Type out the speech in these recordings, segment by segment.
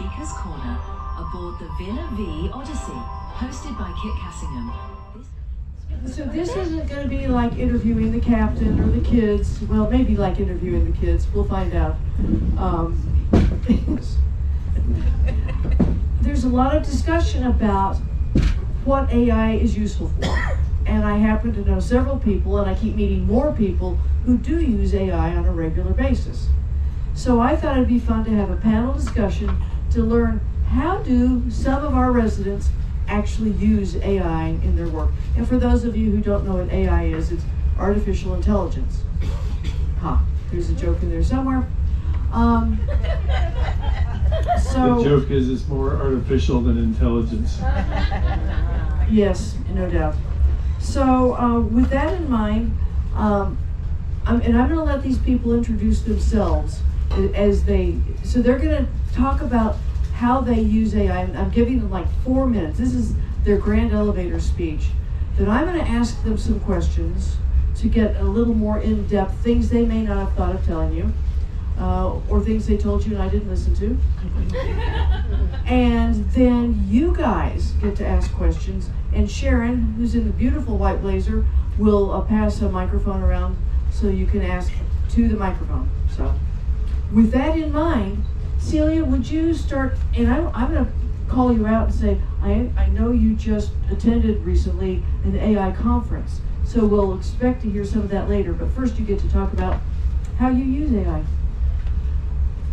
Seeker's Corner aboard the Villa Vie Odyssey, hosted by Kit Cassingham. So this isn't going to be like interviewing the captain or the kids. Well, maybe like interviewing the kids. We'll find out. There's a lot of discussion about what AI is useful for. And I happen to know several people, and I keep meeting more people who do use AI on a regular basis. So I thought it'd be fun to have a panel discussion to learn how do some of our residents actually use AI in their work. And for those of you who don't know what AI is, it's artificial intelligence. There's a joke in there somewhere. The joke is it's more artificial than intelligence. Yes, no doubt. So with that in mind, I'm going to let these people introduce themselves so they're going to talk about how they use AI. I'm giving them like 4 minutes. This is their grand elevator speech. Then I'm going to ask them some questions to get a little more in-depth, things they may not have thought of telling you, or things they told you and I didn't listen to. And then you guys get to ask questions, and Sharon, who's in the beautiful white blazer, will pass a microphone around so you can ask to the microphone. So with that in mind, Celia, would you start, and I'm going to call you out and say, I know you just attended recently an AI conference, so we'll expect to hear some of that later, but first you get to talk about how you use AI.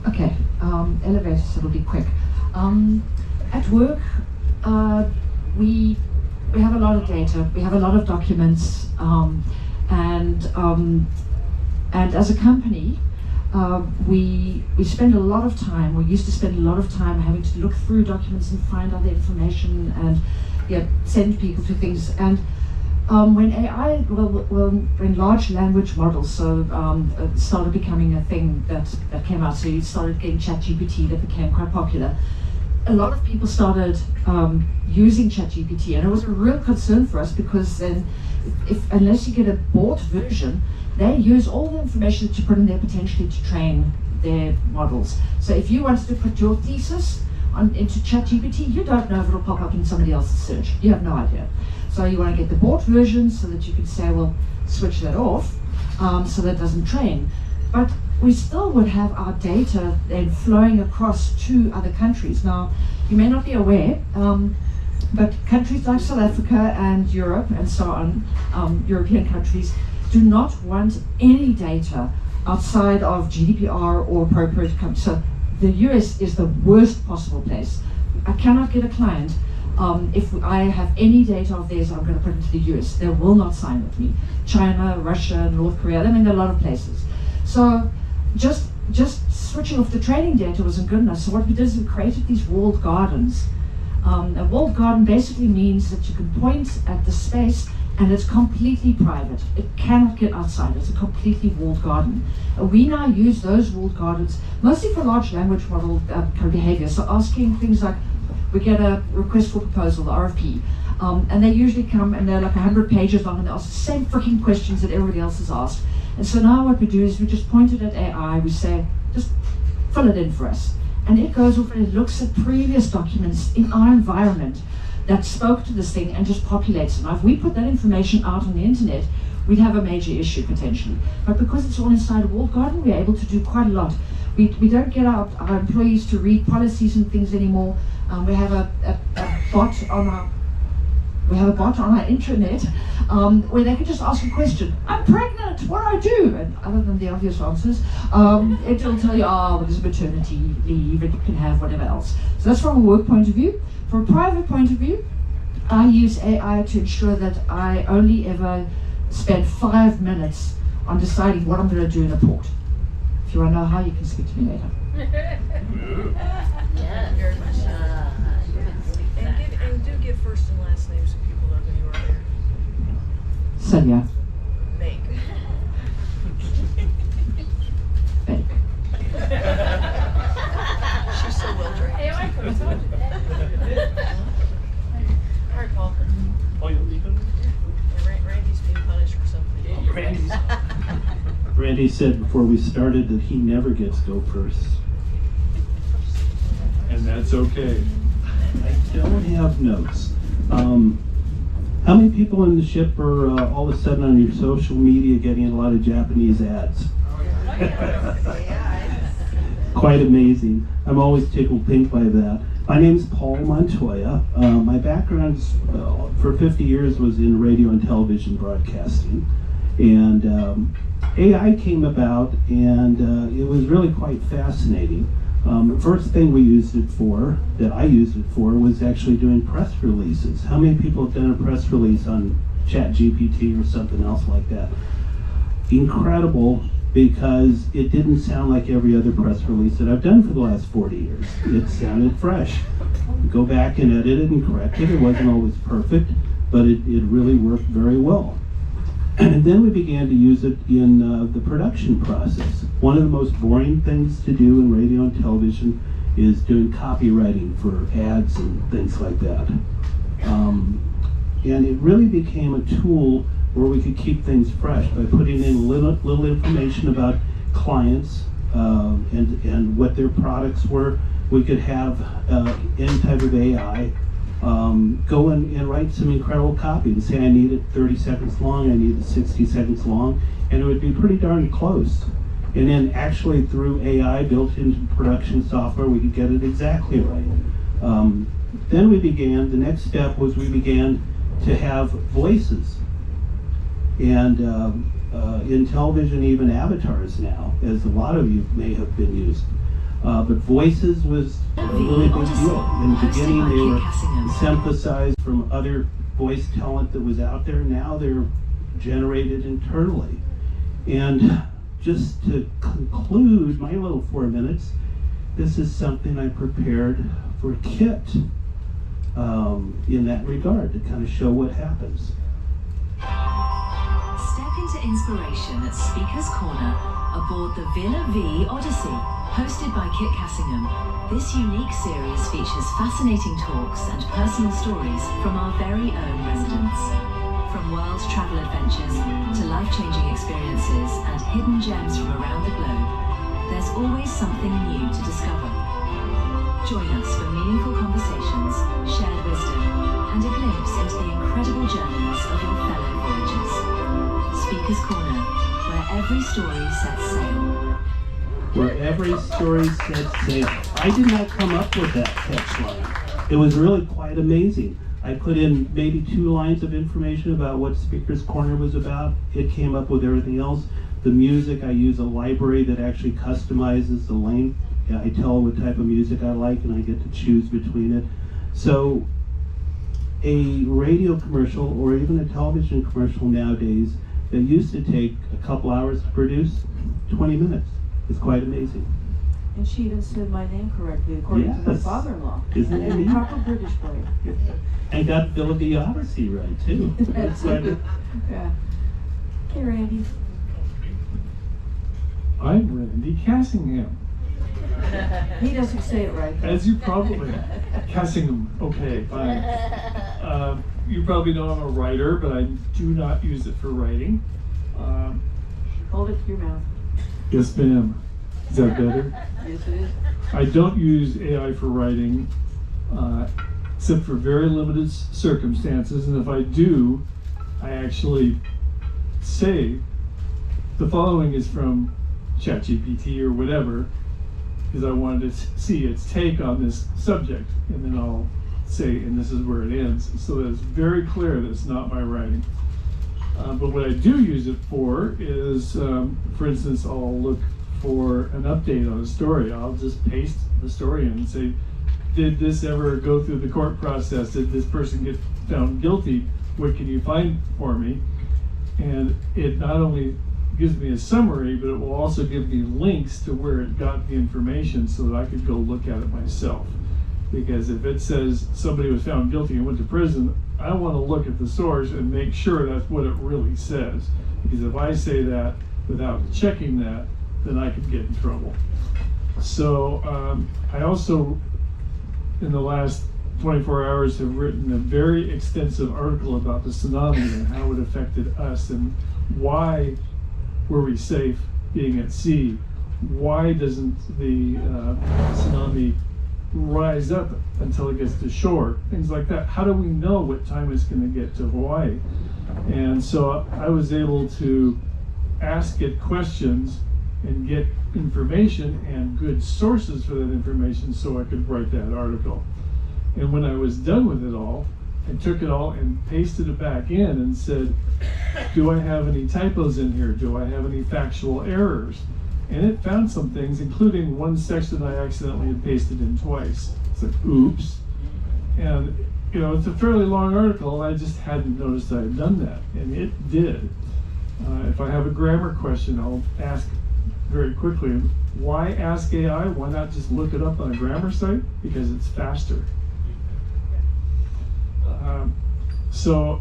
Okay, elevators, so it'll be quick. At work, we have a lot of data, we have a lot of documents, and as a company, we spend a lot of time, we used to spend a lot of time having to look through documents and find out the information and send people to things. And when AI, when large language models started becoming a thing that came out, so you started getting ChatGPT that became quite popular. A lot of people started using ChatGPT, and it was a real concern for us because then, unless you get a bought version, they use all the information that you put in there potentially to train their models. So if you wanted to put your thesis into ChatGPT, you don't know if it'll pop up in somebody else's search. You have no idea. So you want to get the bought version so that you can say, well, switch that off, so that it doesn't train. But we still would have our data then flowing across to other countries. Now, you may not be aware, but countries like South Africa and Europe and so on, European countries, do not want any data outside of GDPR or appropriate countries. So the US is the worst possible place. I cannot get a client if I have any data of theirs I'm going to put into the US. They will not sign with me. China, Russia, North Korea, I mean, there are a lot of places. So just switching off the training data wasn't good enough. So what we did is we created these walled gardens. A walled garden basically means that you can point at the space and it's completely private. It cannot get outside. It's a completely walled garden. We now use those walled gardens mostly for large language model kind of behavior. So asking things like, we get a request for proposal, the RFP, and they usually come and they're like 100 pages long and they ask the same freaking questions that everybody else has asked. And so now what we do is we just point it at AI, we say, just fill it in for us. And it goes off and it looks at previous documents in our environment that spoke to this thing and just populates it. Now, if we put that information out on the internet, we'd have a major issue potentially. But because it's all inside a walled garden, we're able to do quite a lot. We don't get our employees to read policies and things anymore. We have a bot on our intranet where they can just ask a question. I'm pregnant, what do I do? And other than the obvious answers, it'll tell you, well, there's maternity leave and you can have whatever else. So that's from a work point of view. From a private point of view, I use AI to ensure that I only ever spend 5 minutes on deciding what I'm going to do in a port. If you want to know how, you can speak to me later. Yeah, very much. And do give first and last names so people know who you are there. Sonia. Meg. Meg. She's so well trained. Hey, I could have told you that. All right, Paul. Oh, you're leaving? Randy's being punished for something. Randy said before we started that he never gets go first. And that's okay. I don't have notes. How many people in the ship are all of a sudden on your social media getting a lot of Japanese ads? Quite amazing. I'm always tickled pink by that. My name is Paul Montoya. My background for 50 years was in radio and television broadcasting. And AI came about, and it was really quite fascinating. The first thing we used it for, that I used it for, was actually doing press releases. How many people have done a press release on ChatGPT or something else like that? Incredible, because it didn't sound like every other press release that I've done for the last 40 years. It sounded fresh. Go back and edit it and correct it. It wasn't always perfect, but it really worked very well. And then we began to use it in the production process. One of the most boring things to do in radio and television is doing copywriting for ads and things like that. And it really became a tool where we could keep things fresh by putting in little information about clients and what their products were. We could have any type of AI go and write some incredible copy and say, I need it 30 seconds long, I need it 60 seconds long, and it would be pretty darn close. And then actually through AI built into production software, we could get it exactly right. Then the next step was we began to have voices. And in television, even avatars now, as a lot of you may have been used. But voices was a really big deal. In the beginning, they were synthesized from other voice talent that was out there. Now they're generated internally. And just to conclude my little 4 minutes, this is something I prepared for Kit in that regard, to kind of show what happens. Step into inspiration at Speaker's Corner aboard the Villa Vie Odyssey, hosted by Kit Cassingham. This unique series features fascinating talks and personal stories from our very own residents. From world travel adventures to life-changing experiences and hidden gems from around the globe, there's always something new to discover. Join us for meaningful conversations, shared wisdom, and a glimpse into the incredible journeys of your fellow voyagers. Speaker's Corner, where every story sets sail. Where every story sets sail. I did not come up with that catchline. It was really quite amazing. I put in maybe 2 lines of information about what Speaker's Corner was about. It came up with everything else. The music, I use a library that actually customizes the length. I tell what type of music I like, and I get to choose between it. So a radio commercial or even a television commercial nowadays that used to take a couple hours to produce, 20 minutes. It's quite amazing. And she even said my name correctly, according to my Yes. father-in-law. Isn't it And neat? a proper British boy. And got Villa Vie Odyssey right, too. That's it. Yeah. Okay, Randy. I'm Randy Cassingham. He doesn't say it right, though. As you probably, Cassingham, okay, fine. You probably know I'm a writer, but I do not use it for writing. Hold it to your mouth. Yes, ma'am. Is that better? Yes, it is. I don't use AI for writing, except for very limited circumstances, and if I do, I actually say, the following is from ChatGPT or whatever, because I wanted to see its take on this subject, and then I'll say, and this is where it ends, so that it's very clear that it's not my writing. But what I do use it for is, for instance, I'll look for an update on a story. I'll just paste the story in and say, did this ever go through the court process? Did this person get found guilty? What can you find for me? And it not only gives me a summary, but it will also give me links to where it got the information so that I could go look at it myself. Because if it says somebody was found guilty and went to prison, I want to look at the source and make sure that's what it really says. Because if I say that without checking that, then I could get in trouble. So I also, in the last 24 hours, have written a very extensive article about the tsunami and how it affected us and why were we safe being at sea. Why doesn't the tsunami rise up until it gets to shore, things like that. How do we know what time it's going to get to Hawaii? And so I was able to ask it questions and get information and good sources for that information so I could write that article. And when I was done with it all, I took it all and pasted it back in and said, do I have any typos in here? Do I have any factual errors? And it found some things, including one section I accidentally had pasted in twice. It's like, oops. And it's a fairly long article, and I just hadn't noticed I had done that, and it did. If I have a grammar question, I'll ask very quickly, why ask AI? Why not just look it up on a grammar site? Because it's faster. So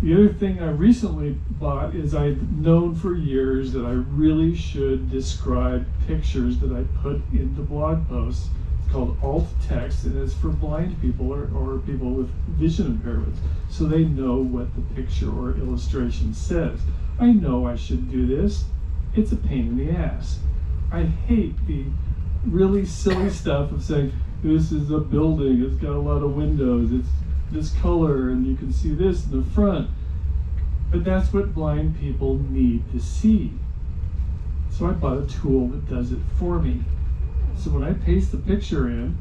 the other thing I recently bought is I've known for years that I really should describe pictures that I put into blog posts. It's called alt text, and it's for blind people or people with vision impairments, so they know what the picture or illustration says. I know I should do this. It's a pain in the ass. I hate the really silly stuff of saying, this is a building, it's got a lot of windows, it's this color, and you can see this in the front. But that's what blind people need to see. So I bought a tool that does it for me. So when I paste the picture in,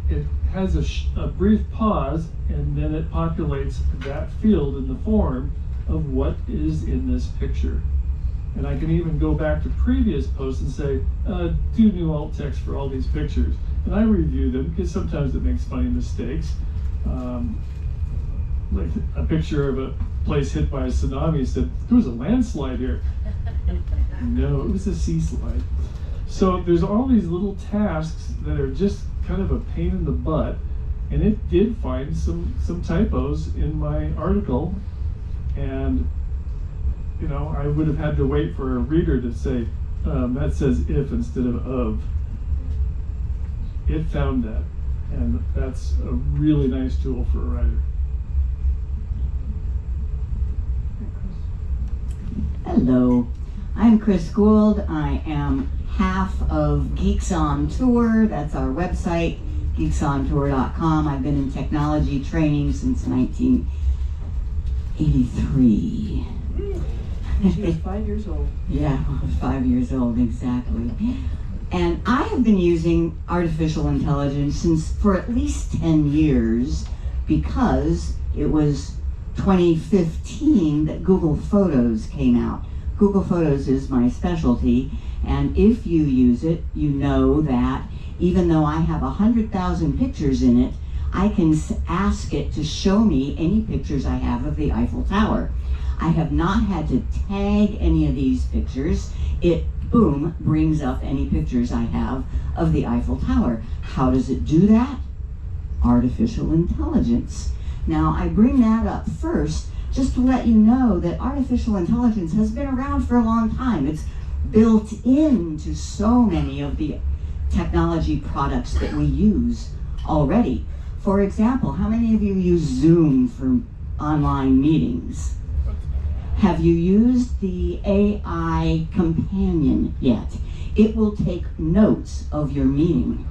it has a brief pause, and then it populates that field in the form of what is in this picture. And I can even go back to previous posts and say, do new alt text for all these pictures. And I review them because sometimes it makes funny mistakes. Like a picture of a place hit by a tsunami said, there was a landslide here. No, it was a sea slide. So there's all these little tasks that are just kind of a pain in the butt. And it did find some typos in my article. And I would have had to wait for a reader to say, that says if instead of. It found that, and that's a really nice tool for a writer. Hello, I'm Chris Gould. I am half of Geeks on Tour. That's our website, geeksontour.com. I've been in technology training since 1983. She was 5 years old. Yeah, I was 5 years old, exactly. And I have been using artificial intelligence for at least 10 years because it was 2015 that Google Photos came out. Google Photos is my specialty, and if you use it, you know that even though I have 100,000 pictures in it, I can ask it to show me any pictures I have of the Eiffel Tower. I have not had to tag any of these pictures. It, boom, brings up any pictures I have of the Eiffel Tower. How does it do that? Artificial intelligence. Now, I bring that up first just to let you know that artificial intelligence has been around for a long time. It's built into so many of the technology products that we use already. For example, how many of you use Zoom for online meetings? Have you used the AI companion yet? It will take notes of your meeting.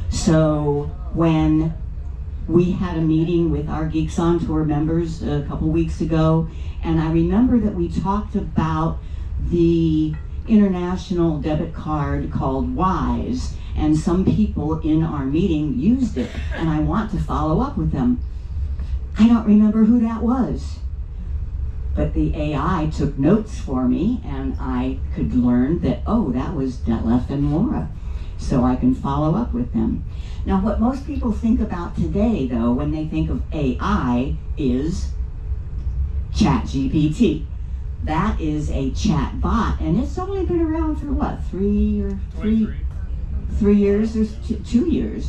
So when we had a meeting with our Geeks on Tour members a couple weeks ago, and I remember that we talked about the international debit card called Wise, and some people in our meeting used it, and I want to follow up with them. I don't remember who that was, but the AI took notes for me, and I could learn that, oh, that was Detlef and Laura, so I can follow up with them. Now, what most people think about today, though, when they think of AI, is ChatGPT. That is a chat bot, and it's only been around for what, 3 years, or 2 years,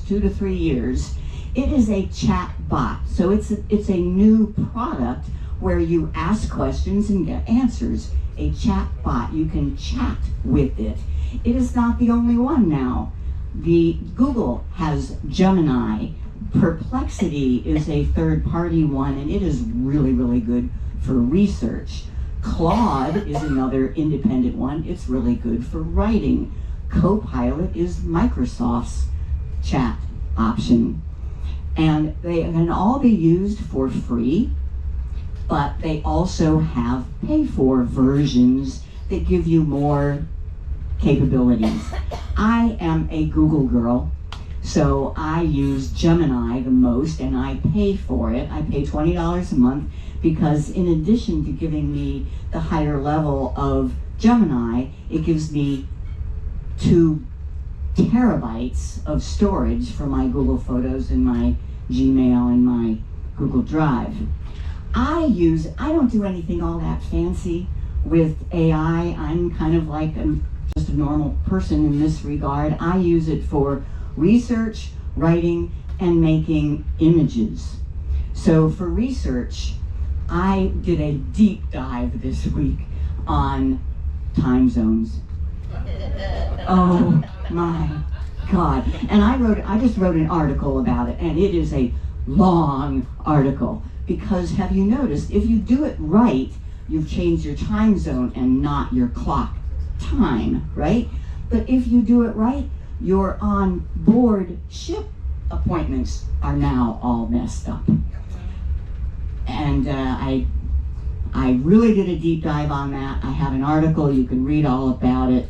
2 to 3 years. It is a chat bot, so it's a new product where you ask questions and get answers. A chat bot, you can chat with it. It is not the only one now. Google has Gemini. Perplexity is a third-party one, and it is really, really good for research. Claude is another independent one. It's really good for writing. Copilot is Microsoft's chat option. And they can all be used for free, but they also have pay-for versions that give you more capabilities. I am a Google girl, so I use Gemini the most, and I pay for it. I pay $20 a month because in addition to giving me the higher level of Gemini, it gives me 2 terabytes of storage for my Google Photos and my Gmail and my Google Drive. I don't do anything all that fancy with AI. I'm kind of like just a normal person in this regard. I use it for research, writing, and making images. So for research, I did a deep dive this week on time zones. Oh my God. And I just wrote an article about it, and it is a long article, because have you noticed, if you do it right, you've changed your time zone and not your clock time, right? But if you do it right, your on board ship appointments are now all messed up. And I really did a deep dive on that. I have an article, you can read all about it.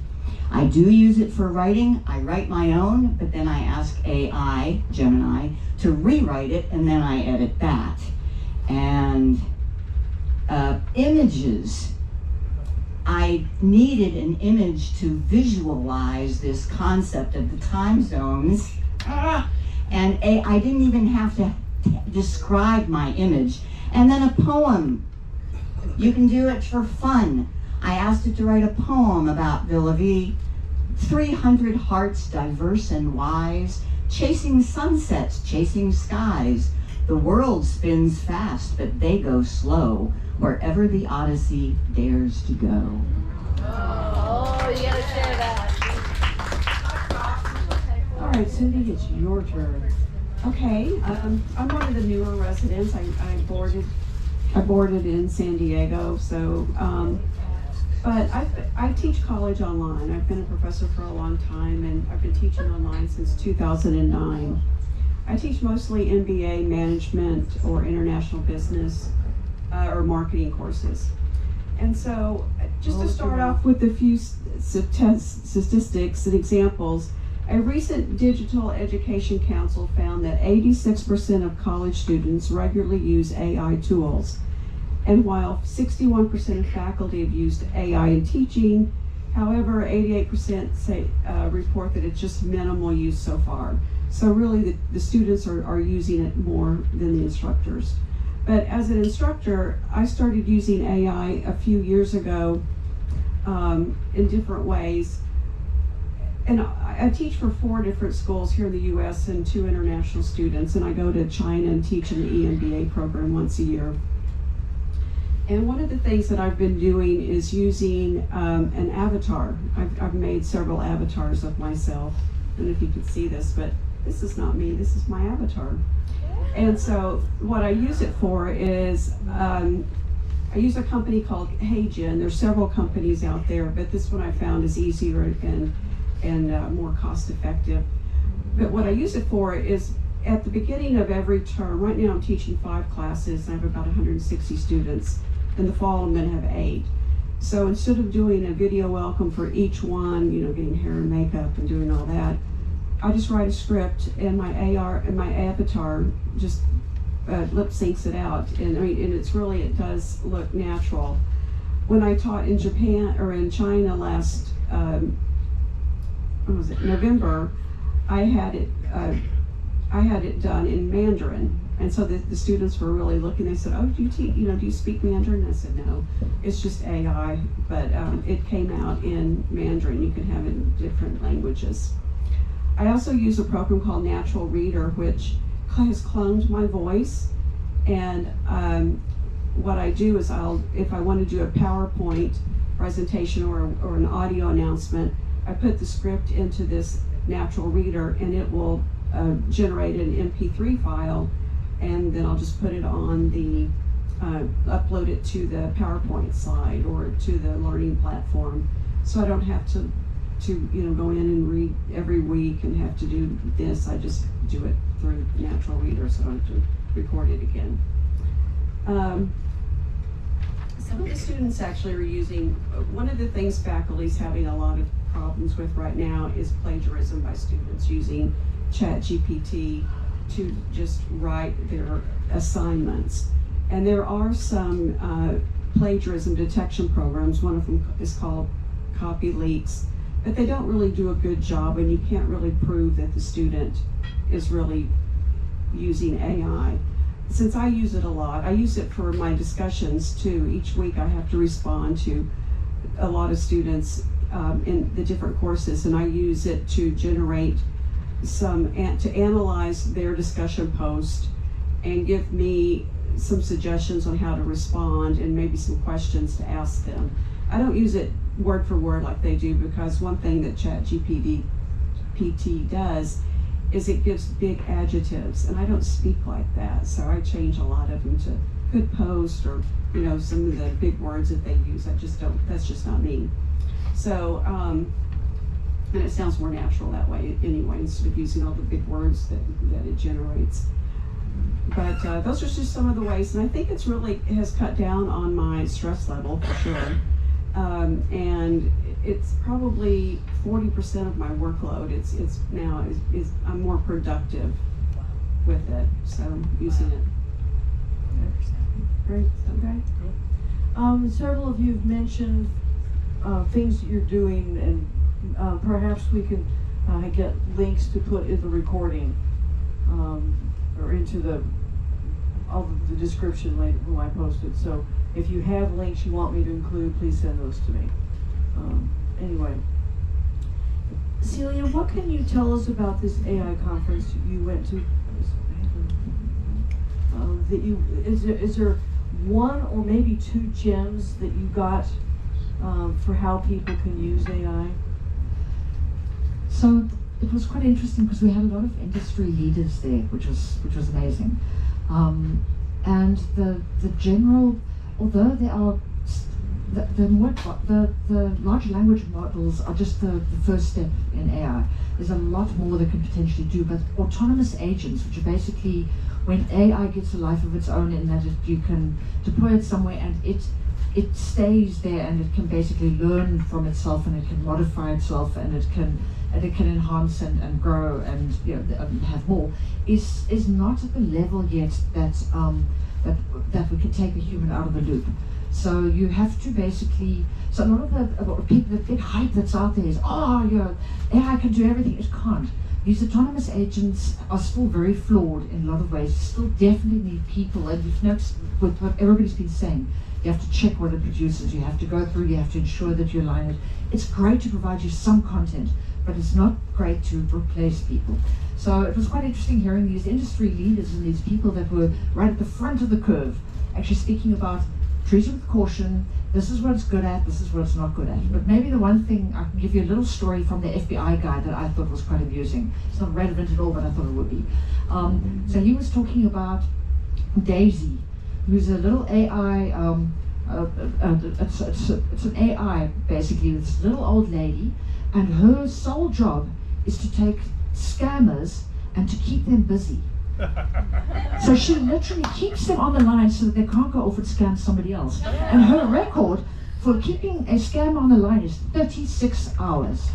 I do use it for writing. I write my own, but then I ask AI, Gemini, to rewrite it, and then I edit that. And images. I needed an image to visualize this concept of the time zones. And I didn't even have to describe my image. And then a poem. You can do it for fun. I asked it to write a poem about Villa Vie, 300 hearts diverse and wise, chasing sunsets, chasing skies. The world spins fast, but they go slow, wherever the Odyssey dares to go. Oh, you gotta share that. All right, Cindy, it's your turn. Okay, I'm one of the newer residents. I boarded in San Diego, so but I teach college online. I've been a professor for a long time, and I've been teaching online since 2009. I teach mostly MBA management or international business or marketing courses. And so just to start off with a few statistics and examples, a recent Digital Education Council found that 86% of college students regularly use AI tools. And while 61% of faculty have used AI in teaching, however, 88% report that it's just minimal use so far. So really the students are using it more than the instructors. But as an instructor, I started using AI a few years ago in different ways. And I teach for 4 different schools here in the US and 2 international students, and I go to China and teach in the EMBA program once a year. And one of the things that I've been doing is using an avatar. I've made several avatars of myself. I don't know if you can see this, but this is not me, this is my avatar. And so what I use it for is, I use a company called HeyGen. There's several companies out there, but this one I found is easier and more cost effective. But what I use it for is at the beginning of every term. Right now I'm teaching 5 classes, and I have about 160 students. In the fall I'm going to have 8. So instead of doing a video welcome for each one, you know, getting hair and makeup and doing all that, I just write a script, and my avatar just lip syncs it out, and it does look natural. When I taught in Japan or in China last November, I had it done in Mandarin, and so the students were really looking. They said, "Oh, do you speak Mandarin?" I said, "No, it's just AI," but it came out in Mandarin. You can have it in different languages. I also use a program called Natural Reader, which has cloned my voice, and what I do is if I want to do a PowerPoint presentation or an audio announcement, I put the script into this Natural Reader, and it will generate an MP3 file, and then I'll just put it on the upload it to the PowerPoint slide or to the learning platform, so I don't have to go in and read every week and have to do this. I just do it through natural reader, so I don't have to record it again. Some of the students actually are using, one of the things faculty's having a lot of problems with right now is plagiarism by students using ChatGPT to just write their assignments. And there are some plagiarism detection programs. One of them is called Copy Leaks, but they don't really do a good job, and you can't really prove that the student is really using AI. Since I use it a lot, I use it for my discussions too. Each week I have to respond to a lot of students in the different courses, and I use it to generate to analyze their discussion post and give me some suggestions on how to respond and maybe some questions to ask them. I don't use it word for word like they do, because one thing that ChatGPT does is it gives big adjectives, and I don't speak like that, so I change a lot of them to could post, or some of the big words that they use. I just don't, that's just not me. So and it sounds more natural that way anyway, instead of using all the big words that it generates. But those are just some of the ways, and I think it has cut down on my stress level for sure. And it's probably 40% of my workload. It's now I'm more productive with it, so I'm using it. Great. Okay. Several of you have mentioned things that you're doing, and perhaps we can get links to put in the recording or into the description later when I post it. So if you have links you want me to include, please send those to me. Anyway, Celia, what can you tell us about this AI conference you went to? Is there one or maybe two gems that you got for how people can use AI? So it was quite interesting because we had a lot of industry leaders there, which was amazing. And the general, although they are the large language models are just the first step in AI. There's a lot more they can potentially do, but autonomous agents, which are basically when AI gets a life of its own, in that you can deploy it somewhere and it stays there, and it can basically learn from itself, and it can modify itself, and it can enhance and grow and have more, is not at the level yet that we can take a human out of the loop. So you have to basically, so a lot of the big hype that's out there is, AI can do everything. It can't. These autonomous agents are still very flawed in a lot of ways. You still definitely need people, and you've noticed with what everybody's been saying, you have to check what it produces, you have to go through, you have to ensure that you align it. It's great to provide you some content, but it's not great to replace people. So it was quite interesting hearing these industry leaders and these people that were right at the front of the curve, actually speaking about treat it with caution, this is what it's good at, this is what it's not good at. But maybe the one thing, I can give you a little story from the FBI guy that I thought was quite amusing. It's not relevant at all, but I thought it would be. So he was talking about Daisy, who's a little AI, it's an AI basically, this little old lady, and her sole job is to take scammers and to keep them busy. So she literally keeps them on the line so that they can't go off and scam somebody else. And her record for keeping a scam on the line is 36 hours.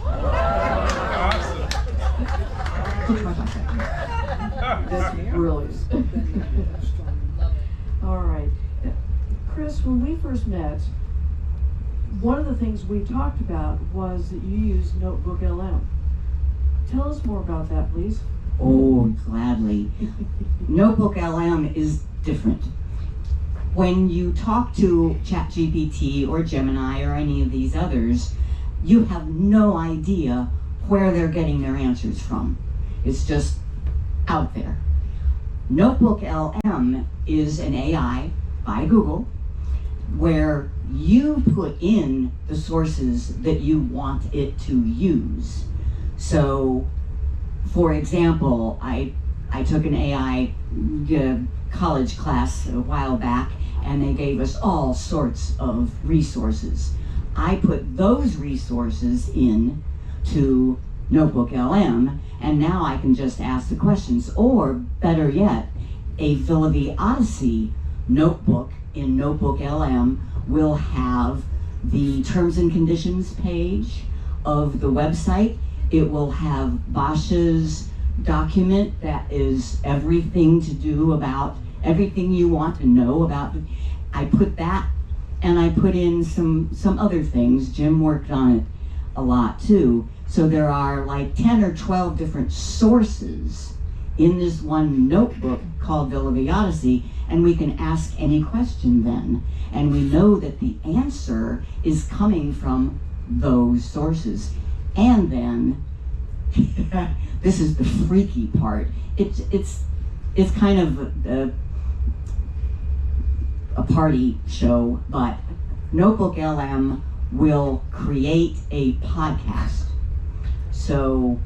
That's brilliant. All right. Chris, when we first met, one of the things we talked about was that you use Notebook LM. Tell us more about that, please. Oh, gladly. Notebook LM is different. When you talk to ChatGPT or Gemini or any of these others, you have no idea where they're getting their answers from. It's just out there. Notebook LM is an AI by Google where you put in the sources that you want it to use. So, for example, I took an AI college class a while back, and they gave us all sorts of resources. I put those resources in to Notebook LM, and now I can just ask the questions. Or better yet, a Villa Vie Odyssey notebook in Notebook LM will have the terms and conditions page of the website. It will have Basha's document that is everything to do about everything you want to know about. I put that, and I put in some other things. Jim worked on it a lot too. So there are like 10 or 12 different sources in this one notebook called Villa Vie Odyssey, and we can ask any question then. And we know that the answer is coming from those sources. And then, this is the freaky part. It's kind of a party show, but Notebook LM will create a podcast. So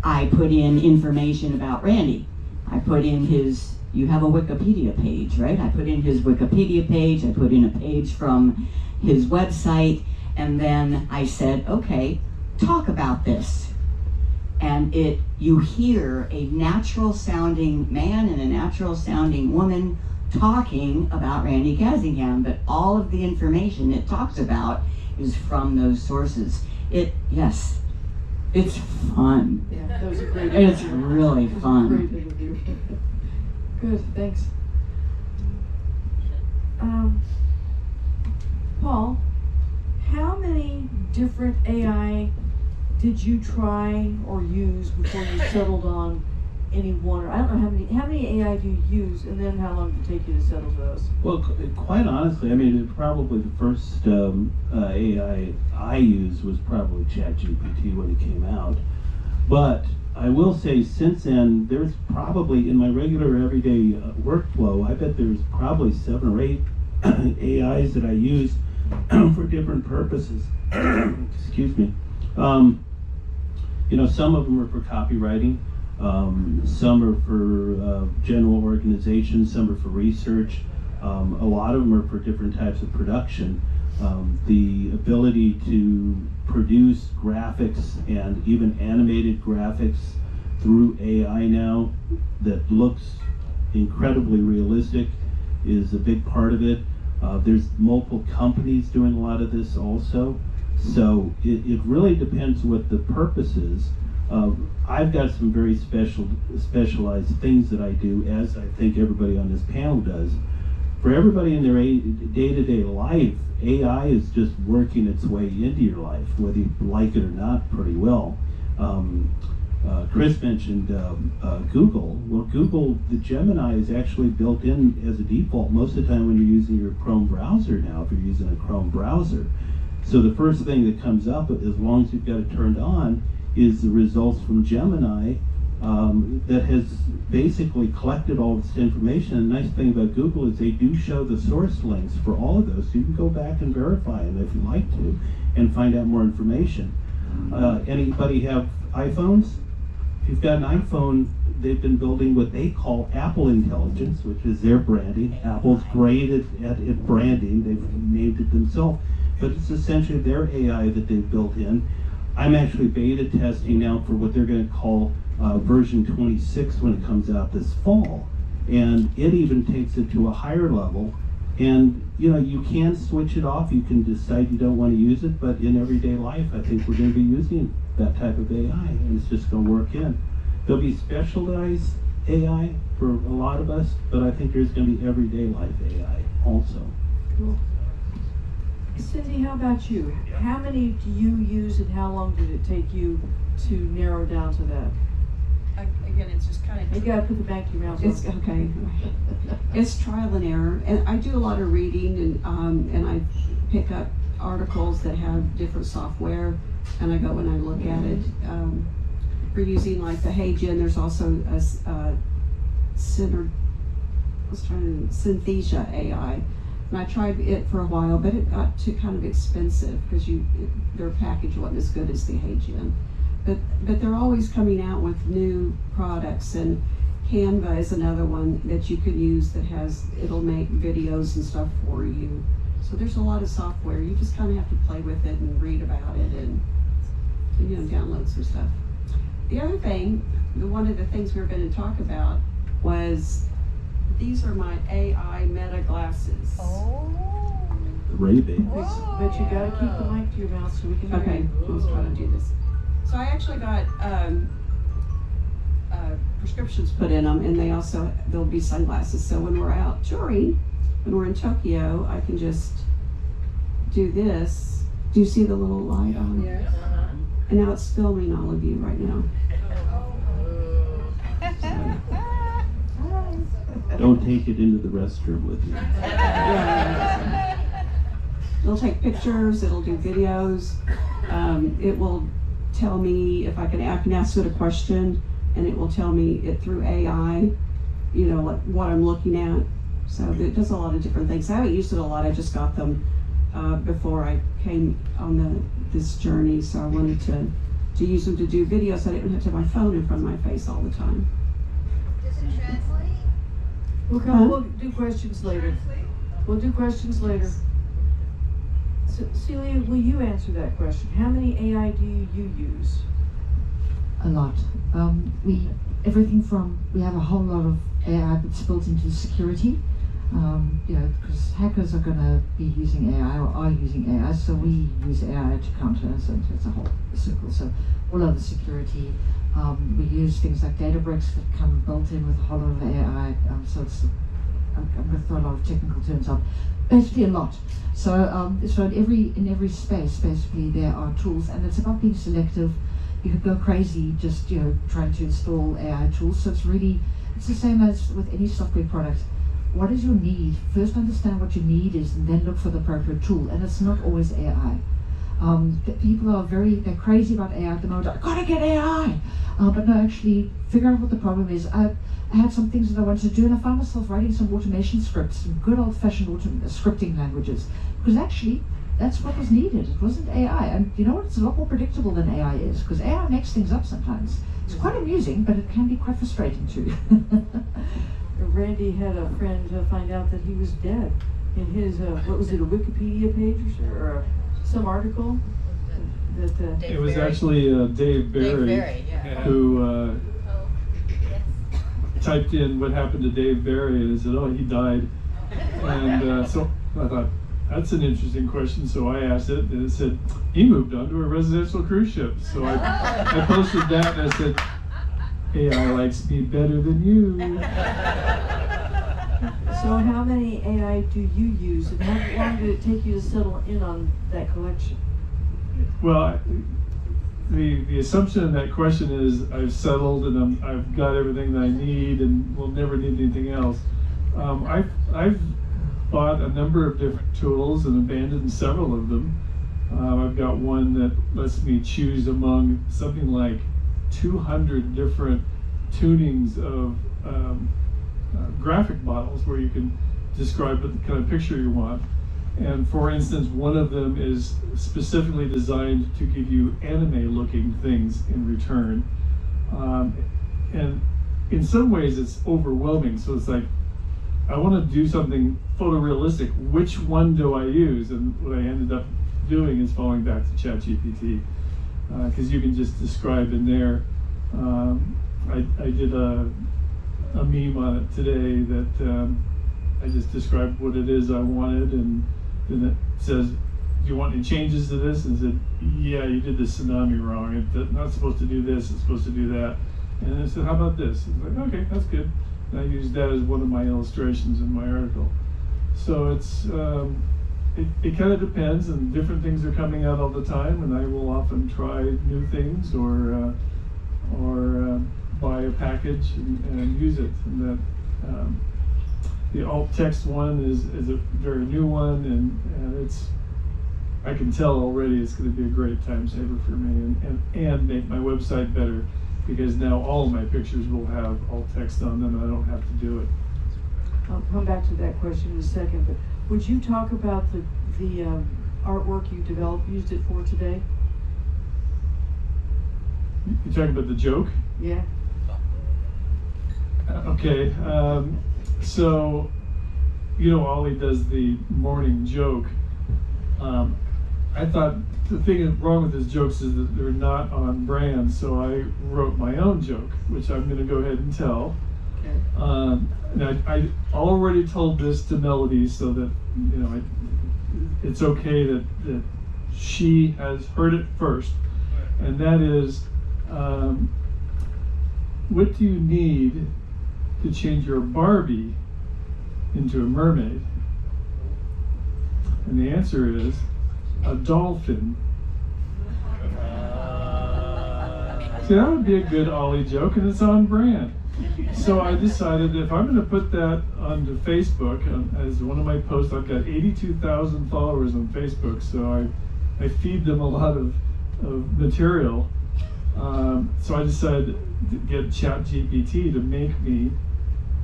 I put in information about Randy. I put in his, you have a Wikipedia page, right? I put in his Wikipedia page, I put in a page from his website, and then I said, okay, talk about this. And you hear a natural sounding man and a natural sounding woman talking about Randy Cassingham, but all of the information it talks about is from those sources. Yes, it's fun. Yeah, that was a great It's interview. really fun. Great interview. Good, thanks. Paul, how many different AI did you try or use before you settled on any one? Or I don't know how many AI do you use, and then how long did it take you to settle those? Well, quite honestly, I mean, probably the first AI I used was probably ChatGPT when it came out. But I will say since then, there's probably, in my regular everyday workflow, I bet there's probably 7 or 8 AIs that I use for different purposes. Excuse me. Some of them are for copywriting. Some are for general organization, some are for research. A lot of them are for different types of production. The ability to produce graphics and even animated graphics through AI now that looks incredibly realistic is a big part of it. There's multiple companies doing a lot of this also. So it really depends what the purpose is. I've got some very specialized things that I do, as I think everybody on this panel does. For everybody in their day-to-day life, AI is just working its way into your life, whether you like it or not, pretty well. Chris mentioned Google. Well, Google, the Gemini is actually built in as a default most of the time when you're using your Chrome browser now, if you're using a Chrome browser. So the first thing that comes up, as long as you've got it turned on, is the results from Gemini that has basically collected all this information. And the nice thing about Google is they do show the source links for all of those, so you can go back and verify them if you like to and find out more information. Anybody have iPhones? If you've got an iPhone, they've been building what they call Apple Intelligence, which is their branding. Apple's great at branding. They've named it themselves. But it's essentially their AI that they've built in. I'm actually beta testing now for what they're going to call version 26 when it comes out this fall. And it even takes it to a higher level. And you can switch it off. You can decide you don't want to use it. But in everyday life, I think we're going to be using that type of AI. And it's just going to work in. There'll be specialized AI for a lot of us. But I think there's going to be everyday life AI also. Cool. Cindy, how about you? How many do you use, and how long did it take you to narrow down to that? Again, it's just kind of... You gotta put the back of your mouth It's on. okay. It's trial and error, and I do a lot of reading, and I pick up articles that have different software, and I go and I look at it. For using like the HeyGen, there's also a Synthesia AI. And I tried it for a while, but it got too kind of expensive because their package wasn't as good as the HeyGen. But they're always coming out with new products, and Canva is another one that you can use that it'll make videos and stuff for you. So there's a lot of software. You just kind of have to play with it and read about it. And download some stuff. The other thing, one of the things we were going to talk about was these are my AI meta glasses. Ray-Ban. But you gotta keep the mic to your mouth so we can hear Okay, you. let's try to do this. So I actually got prescriptions put in them, and there'll be sunglasses. So when we're out touring, when we're in Tokyo, I can just do this. Do you see the little light on? Yes. And now it's filming all of you right now. Don't take it into the restroom with you. Yeah. It'll take pictures, it'll do videos, it will tell me if I can ask it a question, and it will tell me it through AI, like what I'm looking at. So it does a lot of different things. I haven't used it a lot, I just got them before I came on this journey, so I wanted to use them to do videos so I didn't have to have my phone in front of my face all the time. Does it translate? We'll do questions later. We'll do questions later. So, Celia, will you answer that question? How many AI do you use? A lot. We have a whole lot of AI that's built into security. Because hackers are going to be using AI or are using AI, so we use AI to counter, so it's a whole circle. So all of the security, we use things like Databricks that come built in with a whole lot of AI. I'm going to throw a lot of technical terms up. Basically a lot. So in every space, basically there are tools, and it's about being selective. You could go crazy just trying to install AI tools. So it's the same as with any software product. What is your need? First understand what your need is, and then look for the appropriate tool. And it's not always AI. People are they're crazy about AI at the moment. I gotta get AI, but no, actually figure out what the problem is. I had some things that I wanted to do, and I found myself writing some automation scripts, some good old-fashioned scripting languages, because actually that's what was needed. It wasn't AI, and you know what? It's a lot more predictable than AI is, because AI makes things up sometimes. It's quite amusing, but it can be quite frustrating too. Randy had a friend find out that he was dead in his, what was it, a Wikipedia page or some article? It was actually Dave Barry, who typed in what happened to Dave Barry, and he said, oh, he died. And so I thought, that's an interesting question, so I asked it, and it said, he moved on to a residential cruise ship. So I posted that, and I said, AI likes me better than you. So how many AI do you use, and how long did it take you to settle in on that collection? Well, the assumption in that question is I've settled and I've got everything that I need and will never need anything else. I've bought a number of different tools and abandoned several of them. I've got one that lets me choose among something like 200 different tunings of graphic models where you can describe what kind of picture you want. And for instance, one of them is specifically designed to give you anime-looking things in return. And in some ways it's overwhelming. So it's like, I want to do something photorealistic. Which one do I use? And what I ended up doing is falling back to ChatGPT, because you can just describe in there. I did a meme on it today that I just described what it is I wanted, and then it says, do you want any changes to this? And I said, yeah, you did the tsunami wrong. It's not supposed to do this, it's supposed to do that. And I said, how about this? It's like, okay, that's good. And I used that as one of my illustrations in my article. So it's it kind of depends, and different things are coming out all the time, and I will often try new things or buy a package and use it. And that the alt text one is a very new one, and I can tell already it's going to be a great time saver for me and make my website better, because now all of my pictures will have alt text on them and I don't have to do it. I'll come back to that question in a second, but would you talk about the artwork you used it for today? You're talking about the joke? Yeah. Okay, so, Ollie does the morning joke. I thought the thing wrong with his jokes is that they're not on brand, so I wrote my own joke, which I'm going to go ahead and tell. Okay. And I already told this to Melody, so that it's okay that she has heard it first, and that is, what do you need to change your Barbie into a mermaid? And the answer is a dolphin. See, that would be a good Ollie joke, and it's on brand. So I decided if I'm going to put that onto Facebook as one of my posts, I've got 82,000 followers on Facebook, so I feed them a lot of material. So I decided to get ChatGPT to make me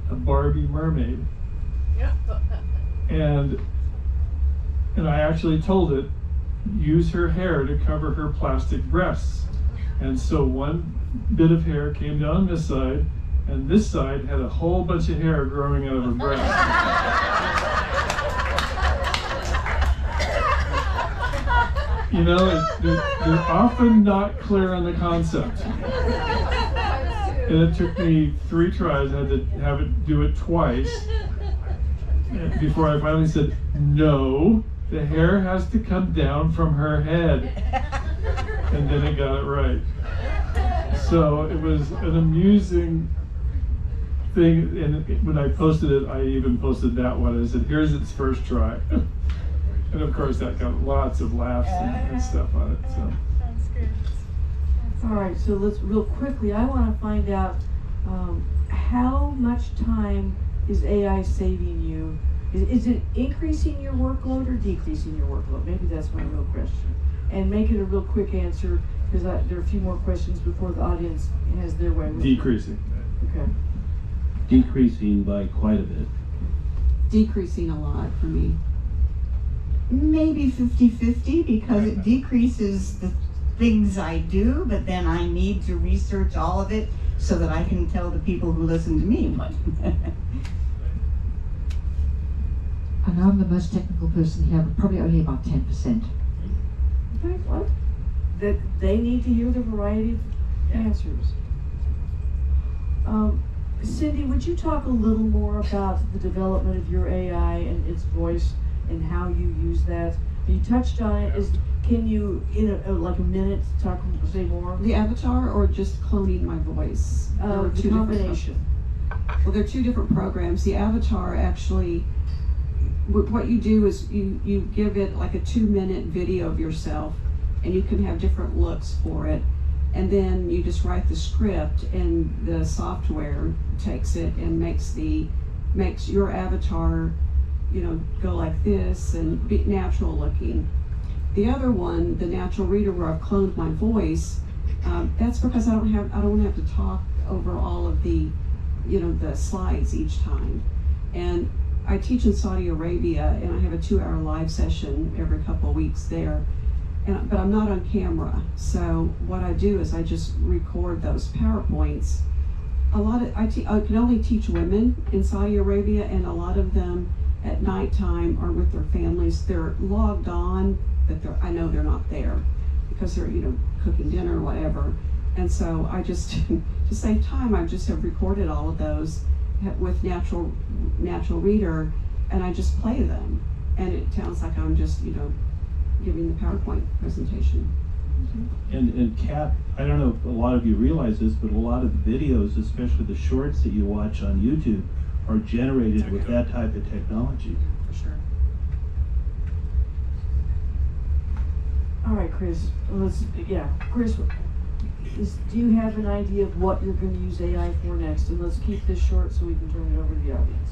a Barbie mermaid. And I actually told it, use her hair to cover her plastic breasts. And so one bit of hair came down this side, and this side had a whole bunch of hair growing out of her breast. They're often not clear on the concept. And it took me 3 tries. I had to have it do it twice before I finally said, no, the hair has to come down from her head. And then it got it right. So it was an amusing thing, and when I posted it, I even posted that one. I said, here's its first try. And of course that got lots of laughs and stuff on it. So. Sounds good. All right, so let's real quickly, I want to find out how much time is AI saving you? Is it increasing your workload or decreasing your workload? Maybe that's my real question. And make it a real quick answer, because there are a few more questions before the audience has their way. Decreasing. Okay. Decreasing by quite a bit. Decreasing a lot for me. Maybe 50-50, because it decreases the things I do, but then I need to research all of it so that I can tell the people who listen to me what. I know I'm the most technical person here, but probably only about 10%. Okay, what? That they need to hear the variety of answers. Cindy, would you talk a little more about the development of your AI and its voice and how you use that? You touched on it. Can you, in like a minute, say more? The avatar or just cloning my voice? The combination. Well, there are 2 different programs. The avatar actually, what you do is you give it like a 2-minute video of yourself, and you can have different looks for it. And then you just write the script, and the software takes it and makes your avatar, go like this and be natural looking. The other one, the natural reader, where I've cloned my voice, that's because I don't want to have to talk over all of the, the slides each time. And I teach in Saudi Arabia, and I have a 2-hour live session every couple of weeks there. But I'm not on camera, so what I do is I just record those PowerPoints. I can only teach women in Saudi Arabia, and a lot of them at nighttime are with their families. They're logged on, but I know they're not there because they're cooking dinner or whatever. And so I just to save time, I just have recorded all of those with natural reader, and I just play them, and it sounds like I'm just giving the PowerPoint presentation. And Kat, I don't know if a lot of you realize this, but a lot of videos, especially the shorts that you watch on YouTube, are generated with that type of technology. For sure. All right, Chris. Chris, do you have an idea of what you're going to use AI for next? And let's keep this short so we can turn it over to the audience.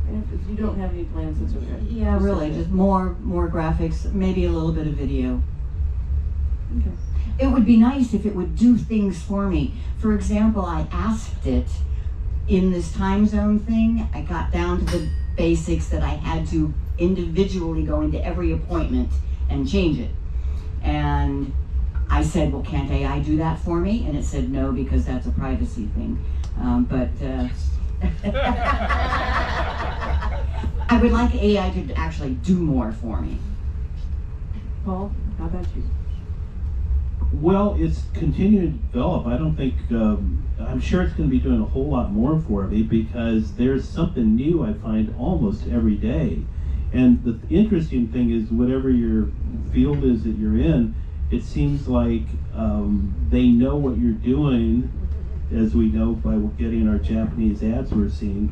And if you don't have any plans, that's okay. Yeah, really, just more graphics, maybe a little bit of video. Okay. It would be nice if it would do things for me. For example, I asked it in this time zone thing, I got down to the basics that I had to individually go into every appointment and change it. And I said, well, can't AI do that for me? And it said no, because that's a privacy thing. I I would like AI to actually do more for me. Paul, how about you? Well, it's continuing to develop. I don't think, I'm sure it's going to be doing a whole lot more for me because there's something new I find almost every day. And the interesting thing is, whatever your field is that you're in, it seems like they know what you're doing, as we know by getting our Japanese ads we're seeing.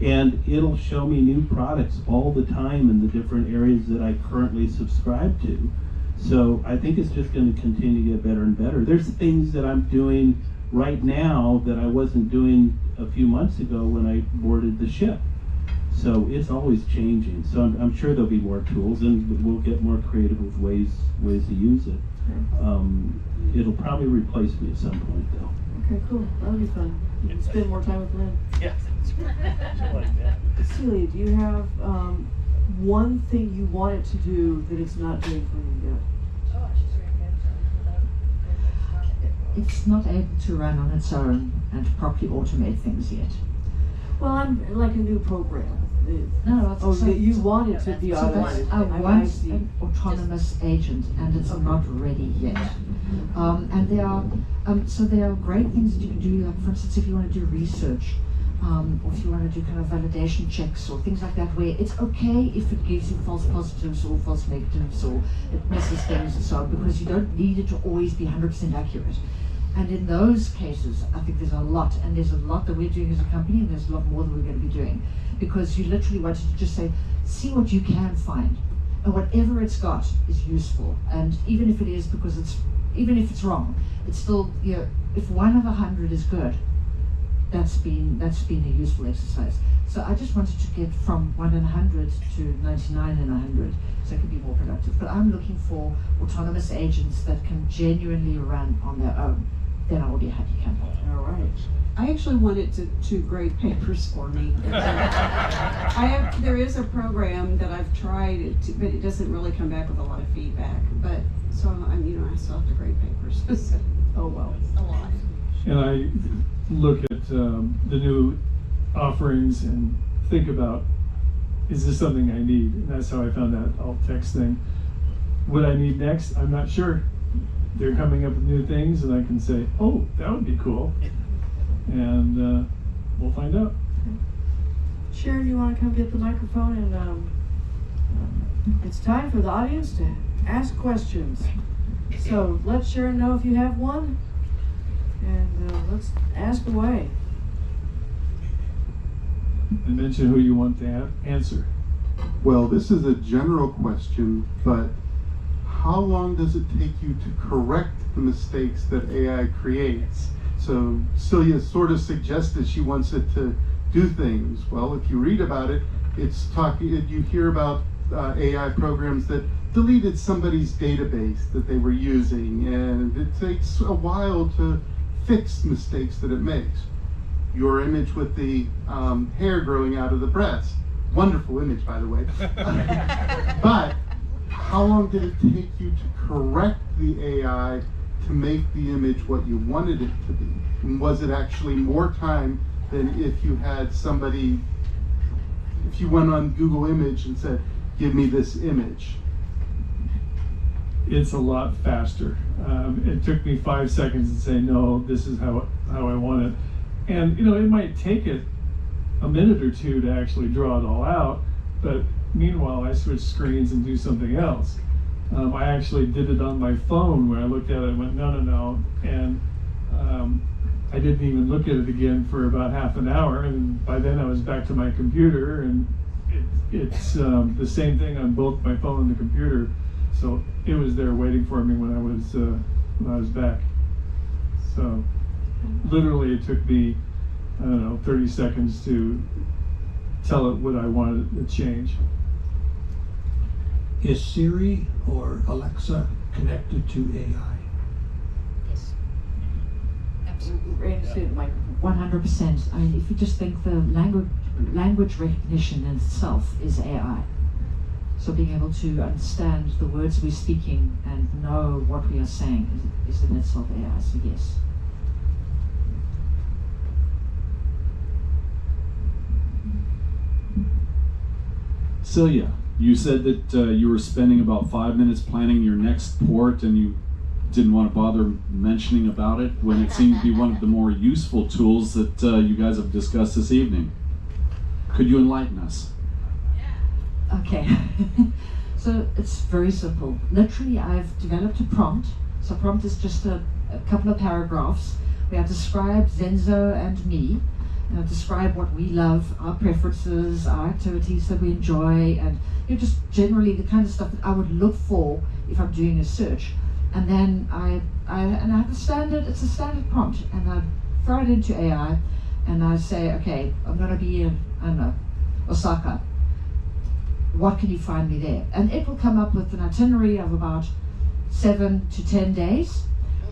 And it'll show me new products all the time in the different areas that I currently subscribe to. So I think it's just going to continue to get better and better. There's things that I'm doing right now that I wasn't doing a few months ago when I boarded the ship. So it's always changing. So I'm sure there'll be more tools, and we'll get more creative with ways to use it. It'll probably replace me at some point, though. Okay, cool. That'll be fun. You can spend more time with Lynn. Yeah, that's like that. Celia, do you have one thing you want it to do that it's not doing for you yet? Oh, she's very good. It's not able to run on its own and properly automate things yet. Well, I'm like a new program. No, Oh, so, that you want it to be so automated. I I want see. an autonomous agent, and it's not ready yet. And there are great things that you can do. Like, for instance, if you want to do research, or if you want to do kind of validation checks or things like that, where it's okay if it gives you false positives or false negatives or it misses things and so on, because you don't need it to always be 100% accurate. And in those cases, I think there's a lot that we're doing as a company, and there's a lot more that we're going to be doing, because you literally wanted to just say, see what you can find, and whatever it's got is useful. And even if it is, even if it's wrong, it's still, if 1 of 100 is good, that's been a useful exercise. So I just wanted to get from 1 in 100 to 99 in 100, so I could be more productive. But I'm looking for autonomous agents that can genuinely run on their own. Then I will be a happy camper. All right. I actually want it to grade papers for me. There is a program that I've tried, but it doesn't really come back with a lot of feedback. But so I still have to grade papers. Oh well. A lot. And I look at the new offerings and think about, is this something I need? And that's how I found that alt text thing. What I need next, I'm not sure. They're coming up with new things, and I can say, oh, that would be cool. And we'll find out. Sharon, you want to come get the microphone? And it's time for the audience to ask questions. So let Sharon know if you have one, and let's ask away. And mention who you want to answer. Well, this is a general question, but how long does it take you to correct the mistakes that AI creates? So Celia sort of suggested she wants it to do things. Well, if you read about it, you hear about AI programs that deleted somebody's database that they were using, and it takes a while to fix mistakes that it makes. Your image with the hair growing out of the breast, wonderful image, by the way. But how long did it take you to correct the AI to make the image what you wanted it to be? And was it actually more time than if you had somebody, if you went on Google Image and said, give me this image? It's a lot faster. It took me 5 seconds to say, no, this is how I want it. And it might take it a minute or two to actually draw it all out, but meanwhile I switch screens and do something else. I actually did it on my phone where I looked at it and went, no, and I didn't even look at it again for about half an hour, and by then I was back to my computer, and it's the same thing on both my phone and the computer, so it was there waiting for me when I was back. So literally it took me, 30 seconds to tell it what I wanted to change. Is Siri or Alexa connected to AI? Yes. Absolutely. Randy, say the microphone. 100%. I mean, if you just think the language recognition in itself is AI. So being able to understand the words we're speaking and know what we are saying is in itself AI, so yes. Celia, you said that you were spending about 5 minutes planning your next port, and you didn't want to bother mentioning about it when it seemed to be one of the more useful tools that you guys have discussed this evening. Could you enlighten us? Okay. So it's very simple. Literally, I've developed a prompt. So prompt is just a couple of paragraphs where I describe Zenzo and me, describe what we love, our preferences, our activities that we enjoy, and just generally the kind of stuff that I would look for if I'm doing a search. And then I have it's a standard prompt, and I throw it into AI, and I say, okay, I'm going to be in, I don't know, Osaka. What can you find me there? And it will come up with an itinerary of about 7 to 10 days,